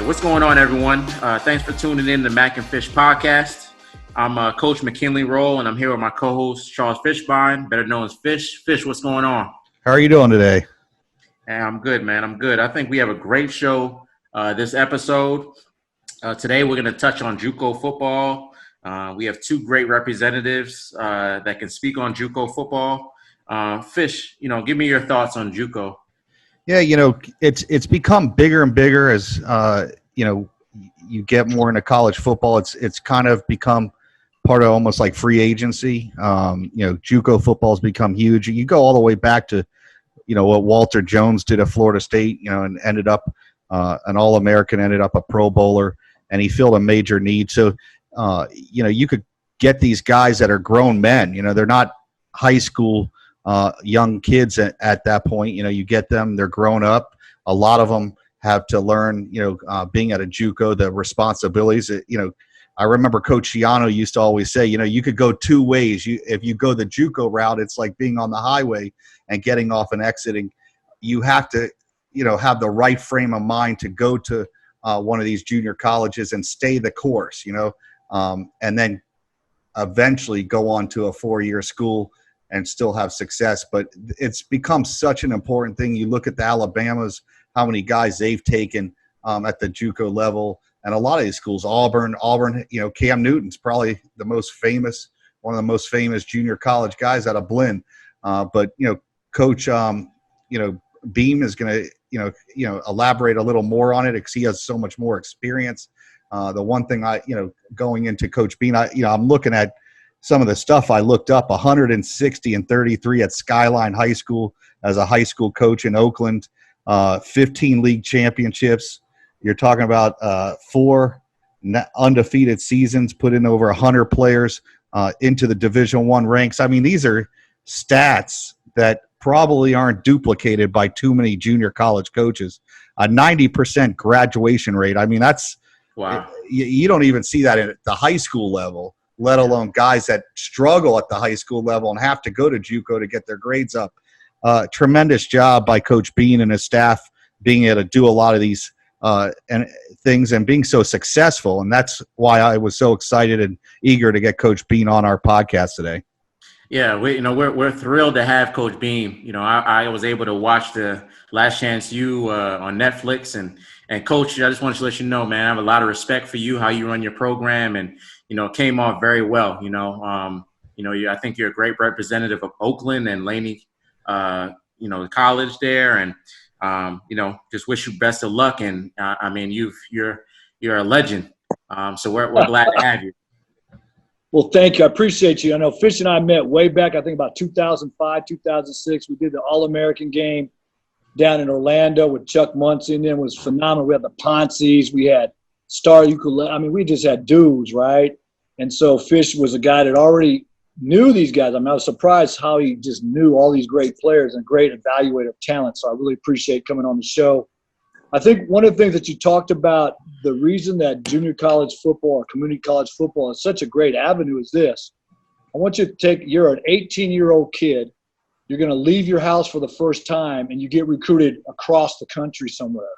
Hey, what's going on, everyone? Thanks for tuning in to Mac and Fish podcast. I'm Coach McKinley Roll, and I'm here with my co-host Charles Fishbein, better known as Fish. Fish, what's going on? How are you doing today? Hey, I'm good, man. I'm good. I think we have a great show this episode. Today, we're going to touch on JUCO football. We have two great representatives that can speak on JUCO football. Fish, give me your thoughts on JUCO. Yeah, it's become bigger and bigger as you get more into college football. It's kind of become part of almost like free agency. JUCO football has become huge. You go all the way back to what Walter Jones did at Florida State, and ended up an All-American, ended up a Pro Bowler, and he filled a major need. So you could get these guys that are grown men. They're not high school young kids at that point. You get them, they're grown up. A lot of them have to learn, being at a JUCO, the responsibilities. I remember Coach Schiano used to always say, you could go two ways. If you go the JUCO route, it's like being on the highway and getting off and exiting. You have to, have the right frame of mind to go to one of these junior colleges and stay the course, and then eventually go on to a 4-year school and still have success. But it's become such an important thing. You look at the Alabamas, how many guys they've taken at the JUCO level, and a lot of these schools, Auburn, Cam Newton's probably one of the most famous junior college guys out of Blinn. But Coach, Beam is going to, elaborate a little more on it because he has so much more experience. The one thing going into Coach Beam, I'm looking at some of the stuff I looked up, 160-33 at Skyline High School as a high school coach in Oakland, 15 league championships. You're talking about 4 undefeated seasons, put in over 100 players into the Division I ranks. I mean, these are stats that probably aren't duplicated by too many junior college coaches. A 90% graduation rate. I mean, that's wow. You don't even see that at the high school level, let alone guys that struggle at the high school level and have to go to JUCO to get their grades up. Tremendous job by Coach Bean and his staff being able to do a lot of these and things and being so successful. And that's why I was so excited and eager to get Coach Bean on our podcast today. Yeah, we're thrilled to have Coach Beam. I was able to watch the Last Chance U on Netflix, and Coach, I just wanted to let you know, man, I have a lot of respect for you, how you run your program, and it came off very well. I think you're a great representative of Oakland and Laney, the college there, and just wish you best of luck. And you're a legend, so we're glad to have you. Well, thank you. I appreciate you. I know Fish and I met way back, I think about 2005, 2006. We did the All-American game down in Orlando with Chuck Muncie, and then it was phenomenal. We had the Ponces. We had Star Ukulele. I mean, we just had dudes, right? And so Fish was a guy that already knew these guys. I mean, I was surprised how he just knew all these great players and great evaluator of talent. So I really appreciate coming on the show. I think one of the things that you talked about, the reason that junior college football or community college football is such a great avenue is this. I want you to you're an 18-year-old kid. You're going to leave your house for the first time, and you get recruited across the country somewhere,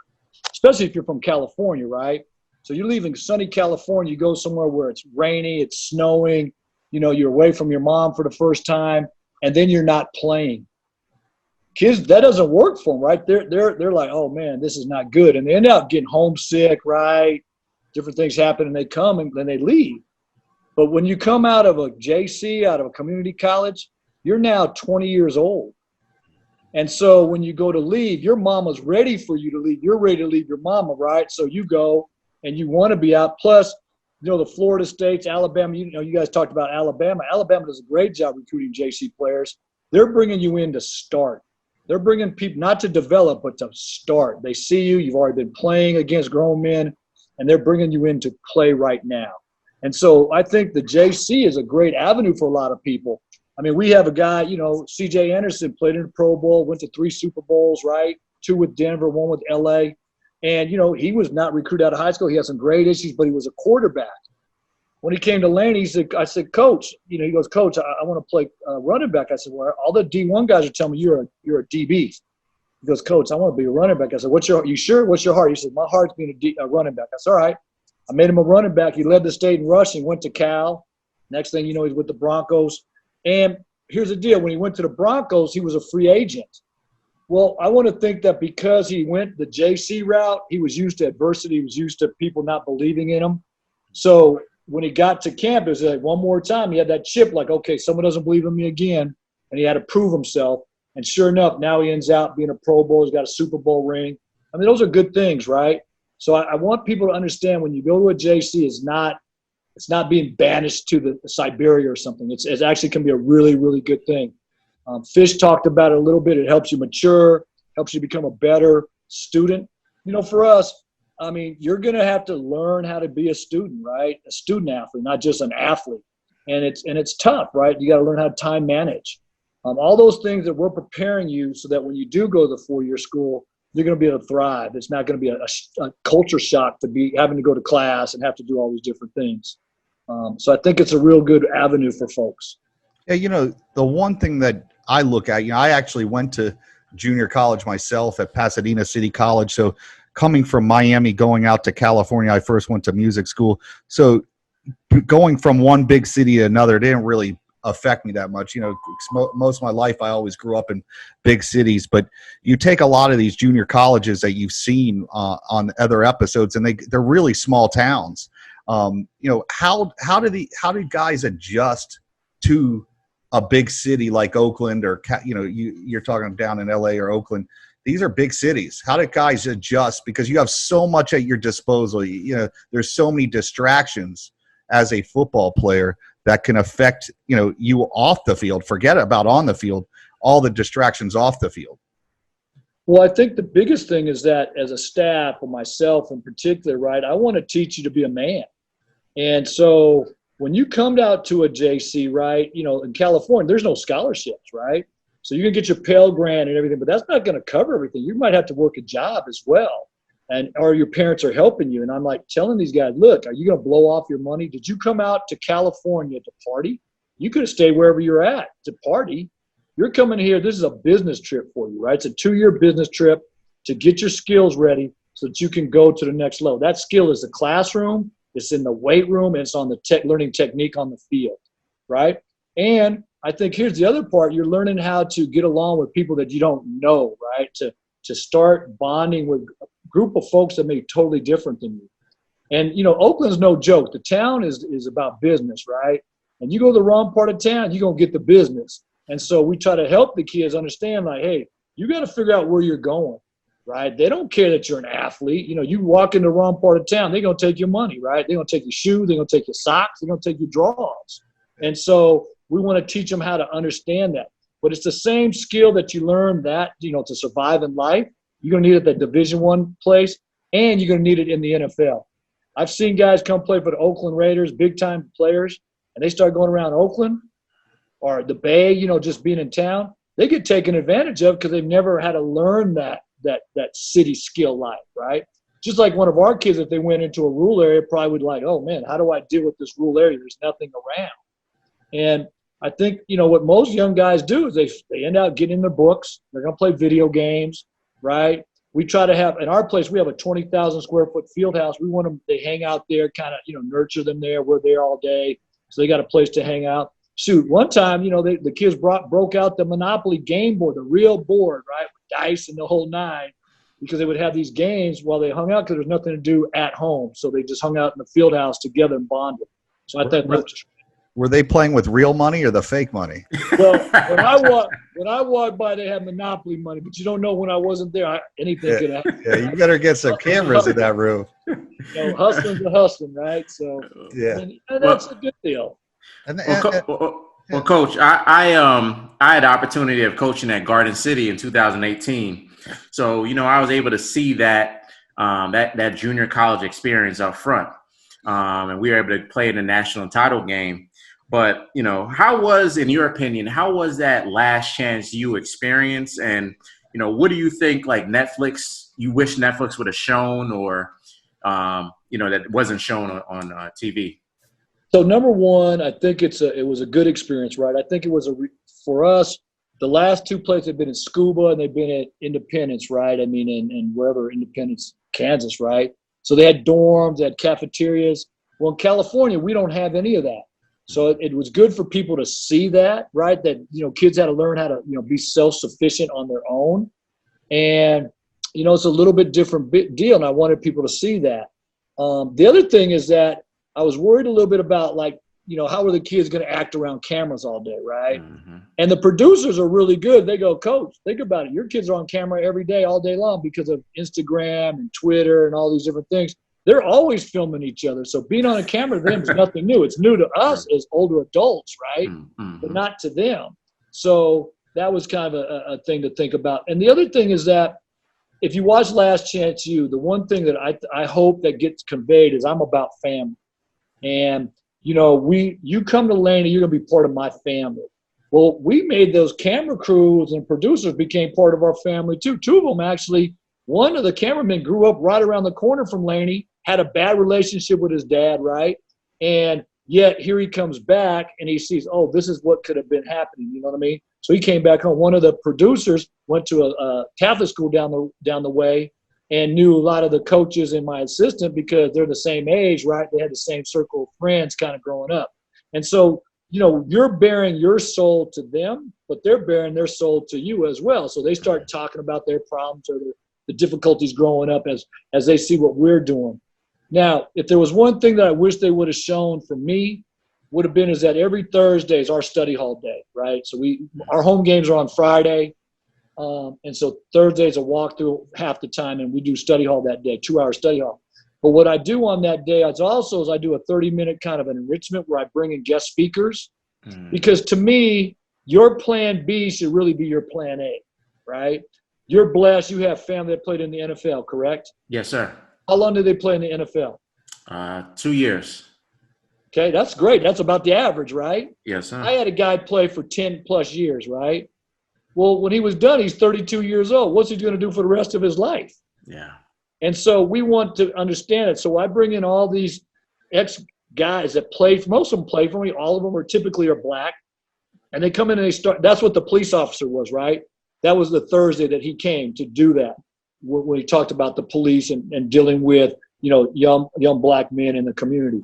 especially if you're from California, right? So you're leaving sunny California. You go somewhere where it's rainy, it's snowing, you're away from your mom for the first time, and then you're not playing. Kids, that doesn't work for them, right? They're like, oh man, this is not good, and they end up getting homesick, right? Different things happen, and they come and then they leave. But when you come out of a JC, out of a community college, you're now 20 years old, and so when you go to leave, your mama's ready for you to leave. You're ready to leave your mama, right? So you go and you want to be out. Plus, the Florida States, Alabama. You guys talked about Alabama. Alabama does a great job recruiting JC players. They're bringing you in to start. They're bringing people not to develop, but to start. They see you. You've already been playing against grown men, and they're bringing you in to play right now. And so I think the JC is a great avenue for a lot of people. I mean, we have a guy, C.J. Anderson played in the Pro Bowl, went to 3 Super Bowls, right? 2 with Denver, 1 with L.A. And, he was not recruited out of high school. He had some great issues, but he was a quarterback. When he came to Laney, I said, Coach, he goes, Coach, I want to play running back. I said, well, all the D1 guys are telling me you're a DB. He goes, Coach, I want to be a running back. I said, you sure? What's your heart? He said, my heart's being a running back. I said, all right. I made him a running back. He led the state in rushing, went to Cal. Next thing you know, he's with the Broncos. And here's the deal. When he went to the Broncos, he was a free agent. Well, I want to think that because he went the JC route, he was used to adversity. He was used to people not believing in him. So when he got to campus, like one more time, he had that chip like, okay, someone doesn't believe in me again. And he had to prove himself. And sure enough, now he ends out being a Pro Bowl. He's got a Super Bowl ring. I mean, those are good things, right? So I want people to understand when you go to a JC, it's not being banished to the Siberia or something. It actually can be a really, really good thing. Fish talked about it a little bit. It helps you mature, helps you become a better student. You know, for us, I mean, you're going to have to learn how to be a student, right? A student athlete, not just an athlete. And it's tough, right? You got to learn how to time manage. All those things that we're preparing you so that when you do go to the 4-year school, you're going to be able to thrive. It's not going to be a culture shock to be having to go to class and have to do all these different things. So I think it's a real good avenue for folks. Yeah, you know, the one thing that I look at, you know, I actually went to junior college myself at Pasadena City College. So coming from Miami, going out to California, I first went to music school. So going from one big city to another didn't really affect me that much. You know, most of my life I always grew up in big cities, but you take a lot of these junior colleges that you've seen on other episodes, and they're really small towns. You know, how do guys adjust to a big city like Oakland, or you know, you're talking down in LA or Oakland? These are big cities. How do guys adjust? Because you have so much at your disposal. You know, there's so many distractions as a football player that can affect, you know, you off the field. Forget about on the field, all the distractions off the field. Well, I think the biggest thing is that as a staff, or myself in particular, right, I want to teach you to be a man. And so when you come out to a JC, right, you know, in California, there's no scholarships, right? So you can get your Pell Grant and everything, but that's not going to cover everything. You might have to work a job as well. Or your parents are helping you. And I'm like telling these guys, look, are you going to blow off your money? Did you come out to California to party? You could have stayed wherever you're at to party. You're coming here. This is a business trip for you, right? It's a 2-year business trip to get your skills ready so that you can go to the next level. That skill is the classroom. It's in the weight room. And it's on the learning technique on the field, right? And I think here's the other part. You're learning how to get along with people that you don't know, right? To start bonding with a group of folks that may be totally different than you. And, you know, Oakland's no joke. The town is about business, right? And you go to the wrong part of town, you're going to get the business. And so we try to help the kids understand, like, hey, you got to figure out where you're going, right? They don't care that you're an athlete. You know, you walk in the wrong part of town, they're going to take your money, right? They're going to take your shoes. They're going to take your socks. They're going to take your drawers. And so we want to teach them how to understand that. But it's the same skill that you learn that, you know, to survive in life. You're going to need it at that Division I place, and you're going to need it in the NFL. I've seen guys come play for the Oakland Raiders, big-time players, and they start going around Oakland or the Bay, you know, just being in town. They get taken advantage of because they've never had to learn that city skill life, right? Just like one of our kids, if they went into a rural area, probably would like, oh, man, how do I deal with this rural area? There's nothing around. And I think, you know, what most young guys do is they end up getting in their books. They're going to play video games, right? We try to have – in our place, we have a 20,000 square foot field house. We want them – they hang out there, kind of, you know, nurture them there. We're there all day. So they got a place to hang out. Shoot, one time, you know, the kids broke out the Monopoly game board, the real board, right, with dice and the whole nine, because they would have these games while they hung out because there was nothing to do at home. So they just hung out in the field house together and bonded. So I thought that was – Were they playing with real money or the fake money? Well, when I walked by, they had Monopoly money, but you don't know when I wasn't there. Anything could happen. Yeah, you better get some cameras in that room. You know, hustling's a hustling, right? So yeah, and that's a good deal. Well, Coach, I had the opportunity of coaching at Garden City in 2018. So, you know, I was able to see that that junior college experience up front. And we were able to play in the national title game. But, you know, in your opinion, how was that last chance you experience? And, you know, what do you think, like, you wish Netflix would have shown or, you know, that wasn't shown on TV? So, number one, I think it was a good experience, right? I think it was for us, the last two places have been in Scuba and they've been at Independence, right? I mean, in wherever, Independence, Kansas, right? So they had dorms, they had cafeterias. Well, in California, we don't have any of that. So it was good for people to see that, right? That, kids had to learn how to, be self-sufficient on their own. And, it's a little bit different deal. And I wanted people to see that. The other thing is that I was worried a little bit about, like, how are the kids going to act around cameras all day, right? Mm-hmm. And the producers are really good. They go, Coach, think about it. Your kids are on camera every day, all day long because of Instagram and Twitter and all these different things. They're always filming each other. So being on a camera to them is nothing new. It's new to us as older adults, right? Mm-hmm. But not to them. So that was kind of a thing to think about. And the other thing is that if you watch Last Chance U, the one thing that I hope that gets conveyed is I'm about family. And, you come to Laney, you're going to be part of my family. Well, we made those camera crews and producers became part of our family too. Two of them actually, one of the cameramen grew up right around the corner from Laney, had a bad relationship with his dad, right? And yet here he comes back and he sees, oh, this is what could have been happening. You know what I mean? So he came back home. One of the producers went to a Catholic school down the way and knew a lot of the coaches and my assistant because they're the same age, right? They had the same circle of friends kind of growing up. And so, you're bearing your soul to them, but they're bearing their soul to you as well. So they start talking about their problems or the difficulties growing up as they see what we're doing. Now, if there was one thing that I wish they would have shown for me, would have been is that every Thursday is our study hall day, right? So our home games are on Friday. And so Thursday is a walkthrough half the time, and we do study hall that day, 2-hour study hall. But what I do on that day is I do a 30-minute kind of an enrichment where I bring in guest speakers. Because to me, your plan B should really be your plan A, right? You're blessed. You have family that played in the NFL, correct? Yes, sir. How long did they play in the NFL? 2 years. Okay, that's great. That's about the average, right? Yes, sir. I had a guy play for 10-plus years, right? Well, when he was done, he's 32 years old. What's he going to do for the rest of his life? Yeah. And so we want to understand it. So I bring in all these ex-guys that played. Most of them played for me. All of them are black. And they come in and they start. That's what the police officer was, right? That was the Thursday that he came to do that when he talked about the police and dealing with, young black men in the community.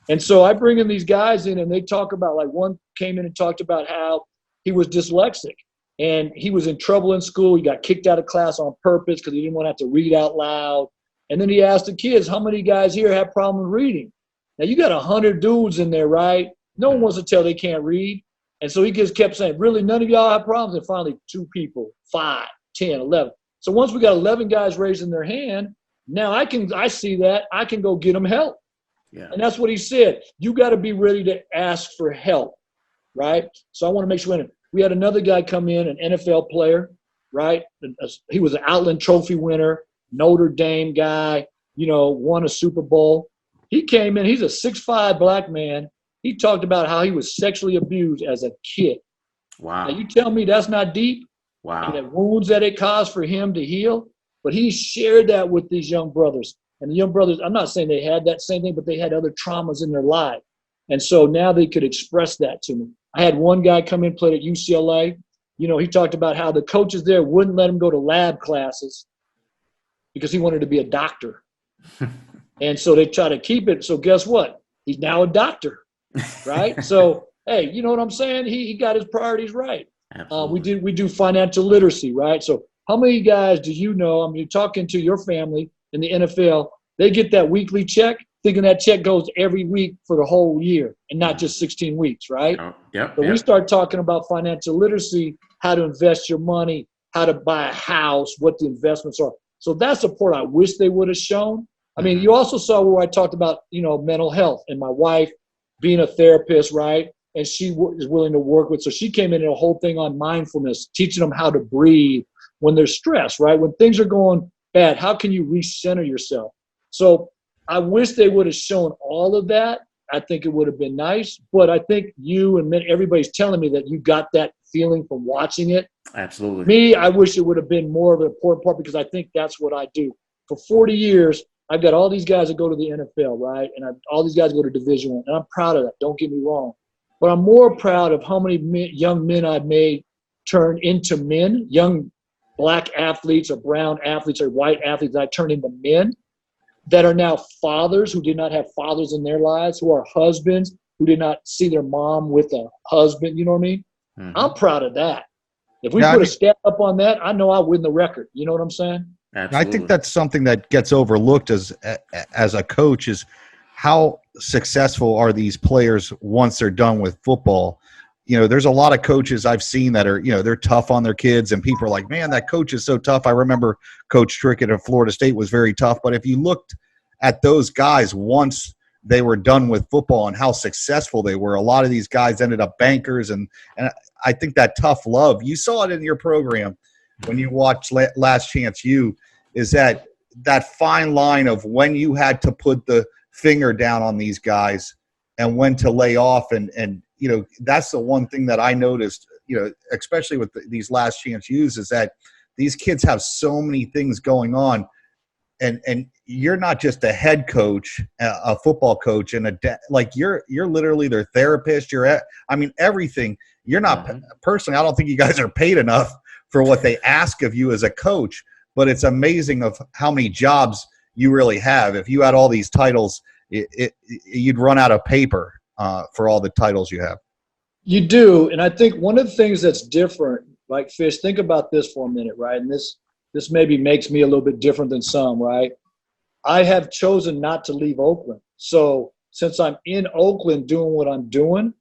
And so I bring in these guys in and they talk about, like, one came in and talked about how he was dyslexic. And he was in trouble in school. He got kicked out of class on purpose because he didn't want to have to read out loud. And then he asked the kids, how many guys here have problem reading? Now, you got 100 dudes in there, right? No one wants to tell they can't read. And so he just kept saying, really, none of y'all have problems? And finally, 2 people, 5, 10, 11. So once we got 11 guys raising their hand, now I see that. I can go get them help. Yeah. And that's what he said. You got to be ready to ask for help, right? So I want to make sure. We had another guy come in, an NFL player, right? He was an Outland Trophy winner, Notre Dame guy, won a Super Bowl. He came in. He's a 6'5" black man. He talked about how he was sexually abused as a kid. Wow. Now, you tell me that's not deep? Wow. And the wounds that it caused for him to heal? But he shared that with these young brothers. And the young brothers, I'm not saying they had that same thing, but they had other traumas in their life. And so now they could express that to me. I had one guy come in, played at UCLA. He talked about how the coaches there wouldn't let him go to lab classes because he wanted to be a doctor. And so they try to keep it. So guess what? He's now a doctor, right? So, hey, you know what I'm saying? He got his priorities right. We do financial literacy, right? So how many guys do you know, you're talking to your family in the NFL, they get that weekly check, thinking that check goes every week for the whole year and not just 16 weeks, right? Yep. So we start talking about financial literacy, how to invest your money, how to buy a house, what the investments are. So that's the part I wish they would have shown. I mean, you also saw where I talked about, mental health and my wife being a therapist, right? And she is willing to work with. So she came in a whole thing on mindfulness, teaching them how to breathe when they're stressed, right? When things are going bad, how can you recenter yourself? So I wish they would have shown all of that. I think it would have been nice. But I think you and everybody's telling me that you got that feeling from watching it. Absolutely. Me, I wish it would have been more of an important part because I think that's what I do. For 40 years, I've got all these guys that go to the NFL, right? And all these guys go to Division I. And I'm proud of that. Don't get me wrong. But I'm more proud of how many young men I've made turn into men, young black athletes or brown athletes or white athletes that I turn into men that are now fathers who did not have fathers in their lives, who are husbands who did not see their mom with a husband. You know what I mean? Mhm. I'm proud of that. If we Yeah, I put a mean- step up on that, I know I'll win the record. You know what I'm saying? I think that's something that gets overlooked as a coach is how successful are these players once they're done with football. There's a lot of coaches I've seen that are, they're tough on their kids, and people are like, man, that coach is so tough. I remember Coach Trickett at Florida State was very tough. But if you looked at those guys once they were done with football and how successful they were, a lot of these guys ended up bankers. And I think that tough love, you saw it in your program when you watched Last Chance U, is that fine line of when you had to put the finger down on these guys and when to lay off. And that's the one thing that I noticed, especially with these Last Chance U's, is that these kids have so many things going on. And you're not just a head coach, a football coach, and you're literally their therapist. Everything. You're not personally. I don't think you guys are paid enough for what they ask of you as a coach. But it's amazing of how many jobs you really have. If you had all these titles, you'd run out of paper for all the titles you have. You do, and I think one of the things that's different, like Fish, think about this for a minute, right? And this maybe makes me a little bit different than some, right? I have chosen not to leave Oakland. So since I'm in Oakland doing what I'm doing,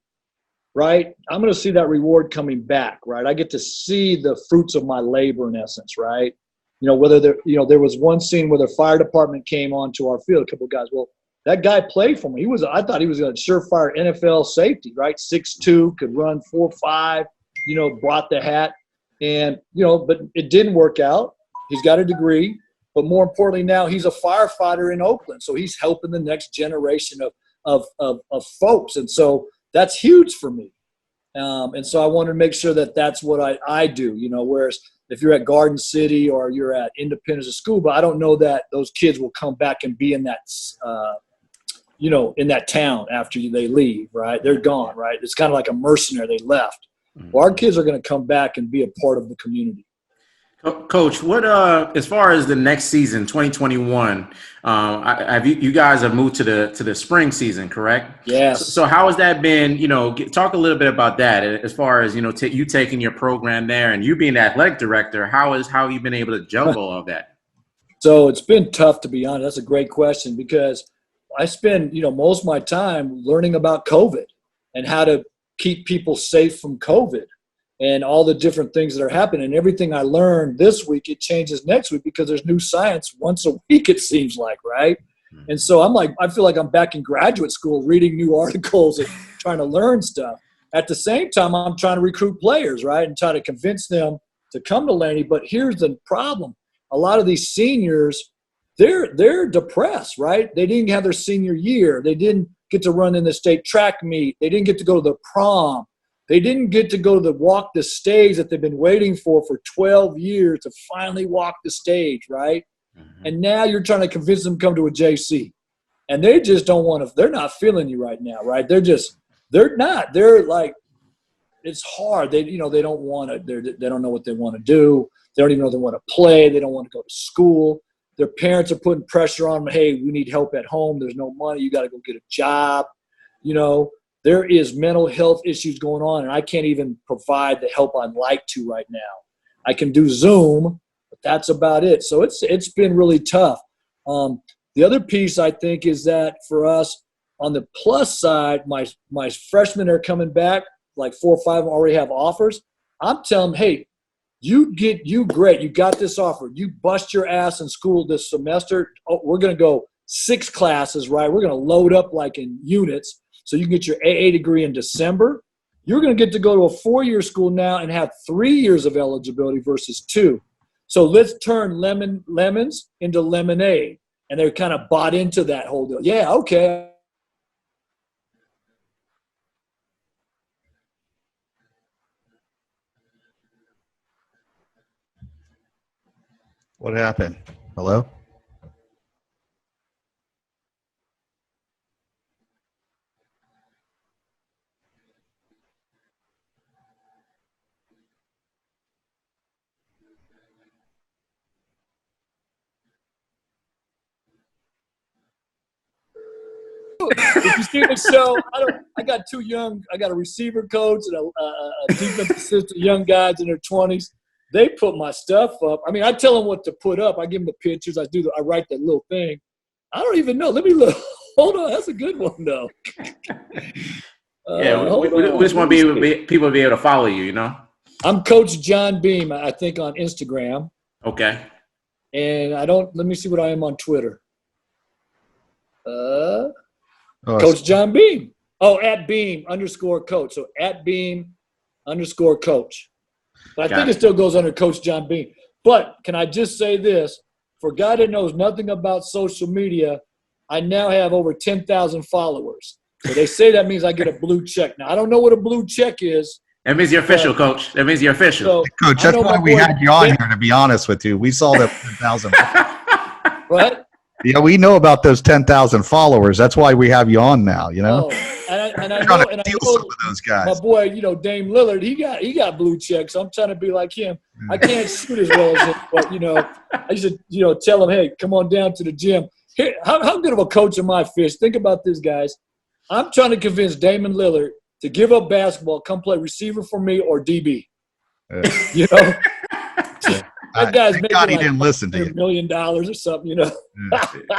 right, I'm going to see that reward coming back, right? I get to see the fruits of my labor in essence, right? Whether there was one scene where the fire department came onto our field, a couple of guys, well, that guy played for me. I thought he was a surefire NFL safety, right? 6'2", could run 4.5, brought the hat. And, but it didn't work out. He's got a degree, but more importantly now he's a firefighter in Oakland. So he's helping the next generation of folks. And so that's huge for me. And so I wanted to make sure that that's what I do, whereas if you're at Garden City or you're at Independence School, but I don't know that those kids will come back and be in that, in that town after they leave, right? They're gone, right? It's kind of like a mercenary. They left. Well, our kids are going to come back and be a part of the community. Coach, what as far as the next season, 2021, you guys have moved to the spring season, correct? Yes. So how has that been? Talk a little bit about that as far as you taking your program there and you being the athletic director. How have you been able to juggle all of that? So it's been tough, to be honest. That's a great question because I spend most of my time learning about COVID and how to keep people safe from COVID. And all the different things that are happening. And everything I learned this week, it changes next week because there's new science once a week, it seems like, right? And so I feel like I'm back in graduate school reading new articles and trying to learn stuff. At the same time, I'm trying to recruit players, right? And try to convince them to come to Laney. But here's the problem. A lot of these seniors, they're depressed, right? They didn't have their senior year. They didn't get to run in the state track meet. They didn't get to go to the prom. They didn't get to go to walk the stage that they've been waiting for 12 years to finally walk the stage, right? Mm-hmm. And now you're trying to convince them to come to a JC. And they just don't want to – they're not feeling you right now, right? They're not. They're like – it's hard. They don't want to – they don't know what they want to do. They don't even know they want to play. They don't want to go to school. Their parents are putting pressure on them. Hey, we need help at home. There's no money. You got to go get a job, There is mental health issues going on, and I can't even provide the help I'd like to right now. I can do Zoom, but that's about it. So it's been really tough. The other piece I think is that for us on the plus side, my freshmen are coming back, like 4 or 5 already have offers. I'm telling them, hey, you great. You got this offer. You bust your ass in school this semester. Oh, we're going to go 6 classes, right? We're going to load up like in units. So you can get your AA degree in December. You're going to get to go to a 4-year school now and have 3 years of eligibility versus 2. So let's turn lemons into lemonade. And they're kind of bought into that whole deal. Yeah, okay. What happened? Hello? If you see the show, I got two young. I got a receiver coach and a defensive assistant, young guys in their 20s. They put my stuff up. I mean, I tell them what to put up. I give them the pictures. I write that little thing. I don't even know. Let me look. Hold on, that's a good one though. We just want people to be able to follow you. You know. I'm Coach John Beam, I think, on Instagram. Okay. And let me see what I am on Twitter. Coach John Beam. Oh, at Beam _coach. So at Beam _coach. But I think it still goes under Coach John Beam. But can I just say this? For a guy that knows nothing about social media, I now have over 10,000 followers. So they say that means I get a blue check. Now, I don't know what a blue check is. That means you're official, Coach. That means you're official. So, Coach, that's why we had you on here, to be honest with you. We saw that 10,000. What? Yeah, we know about those 10,000 followers. That's why we have you on now, you know? And I trying know, to steal some of those guys. My boy, Dame Lillard, he got blue checks. So I'm trying to be like him. I can't shoot as well as him, but, I used to, tell him, hey, come on down to the gym. Here, how good of a coach am I, Fish? Think about this, guys. I'm trying to convince Damon Lillard to give up basketball, come play receiver for me or DB. That guy's making God he didn't listen to you. $1 million or something,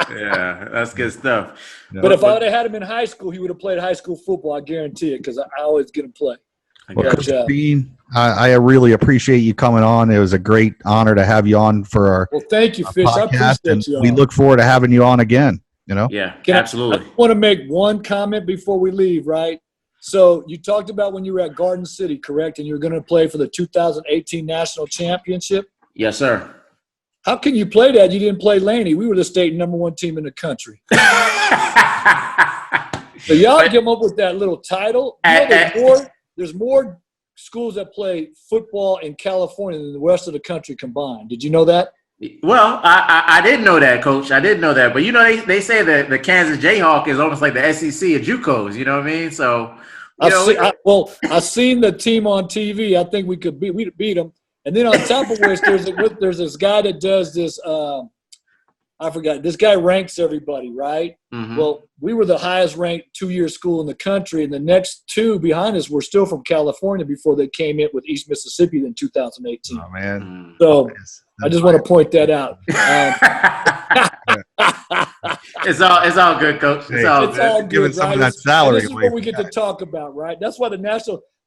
Yeah, that's good stuff. But if I would have had him in high school, he would have played high school football. I guarantee it, because I always get him play. Well, Coach Bean, I really appreciate you coming on. It was a great honor to have you on for our Well, thank you, Fish. I appreciate you. We look forward to having you on again. Yeah, absolutely. I want to make one comment before we leave, right? So you talked about when you were at Garden City, correct? And you were going to play for the 2018 National Championship? Yes, sir. How can you play that? You didn't play Laney. We were the state #1 team in the country. So y'all came up with that little title. There's more schools that play football in California than the rest of the country combined. Did you know that? Well, I didn't know that, Coach. I didn't know that. But, they say that the Kansas Jayhawk is almost like the SEC of JUCOs. You know what I mean? So, I've seen the team on TV. I think we beat them. And then on top of which, there's this guy that does this. I forgot. This guy ranks everybody, right? Mm-hmm. Well, we were the highest ranked 2-year school in the country, and the next two behind us were still from California before they came in with East Mississippi in 2018. Oh man! So I just want to point that out. It's all good, Coach. It's all good. Giving some of that salary. This is what we get to talk about, right? That's why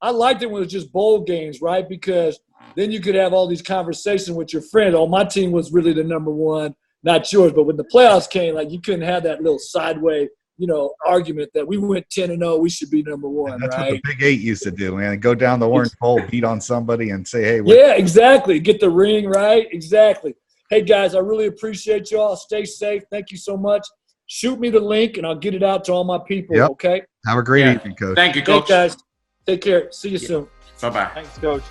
I liked it when it was just bowl games, right? Because then you could have all these conversations with your friends. Oh, my team was really the #1, not yours. But when the playoffs came, you couldn't have that little sideway, argument that we went 10-0, we should be #1. That's right? what the Big 8 used to do, man. Go down the orange pole, beat on somebody, and say, "Hey." Yeah, exactly. Get the ring, right? Exactly. Hey guys, I really appreciate y'all. Stay safe. Thank you so much. Shoot me the link, and I'll get it out to all my people. Yep. Okay. Have a great evening, Coach. Thank you, Coach. Thanks, guys. Take care. See you soon. Bye-bye. Thanks, Coach.